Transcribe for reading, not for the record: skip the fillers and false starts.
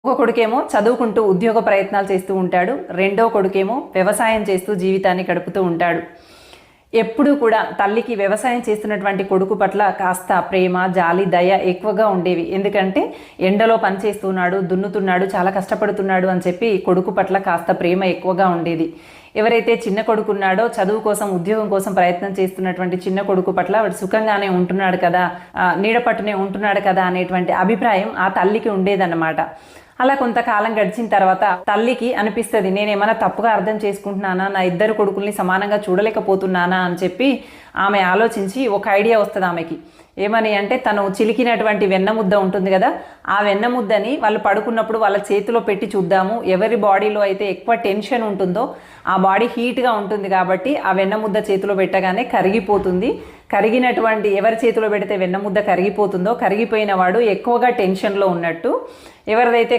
ఒక కొడుకేమో చదువుకుంటూ ఉద్యోగ ప్రయత్నాలు చేస్తూ ఉంటాడు. రెండో కొడుకేమో వ్యవసాయం చేస్తూ జీవితాన్ని గడుపుతూ ఉంటాడు. ఎప్పుడూ కూడా తల్లికి వ్యవసాయం చేస్తున్నటువంటి కొడుకు పట్ల కాస్త ప్రేమ, జాలి, దయ ఎక్కువగా ఉండేవి. ఎందుకంటే ఎండలో పనిచేస్తున్నాడు, దున్నుతున్నాడు, చాలా కష్టపడుతున్నాడు అని చెప్పి కొడుకు పట్ల కాస్త ప్రేమ ఎక్కువగా ఉండేది. ఎవరైతే చిన్న కొడుకున్నాడో చదువు కోసం, ఉద్యోగం కోసం ప్రయత్నం చేస్తున్నటువంటి చిన్న కొడుకు పట్ల వాడు సుఖంగానే ఉంటున్నాడు కదా, నీడపట్టునే ఉంటున్నాడు కదా అనేటువంటి అభిప్రాయం ఆ తల్లికి ఉండేదన్నమాట. అలా కొంతకాలం గడిచిన తర్వాత తల్లికి అనిపిస్తుంది, నేనేమైనా తప్పుగా అర్థం చేసుకుంటున్నానా, నా ఇద్దరు కొడుకుల్ని సమానంగా చూడలేకపోతున్నానా అని చెప్పి ఆమె ఆలోచించి ఒక ఐడియా వస్తుంది ఆమెకి. ఏమని అంటే, తను చిలికినటువంటి వెన్నముద్ద ఉంటుంది కదా, ఆ వెన్నముద్దని వాళ్ళు పడుకున్నప్పుడు వాళ్ళ చేతిలో పెట్టి చూద్దాము. ఎవరి బాడీలో అయితే ఎక్కువ టెన్షన్ ఉంటుందో ఆ బాడీ హీట్గా ఉంటుంది కాబట్టి ఆ వెన్నముద్ద చేతిలో పెట్టగానే కరిగిపోతుంది. కరిగినటువంటి ఎవరి చేతిలో పెడితే వెన్నముద్ద కరిగిపోతుందో, కరిగిపోయిన వాడు ఎక్కువగా టెన్షన్లో ఉన్నట్టు. ఎవరిదైతే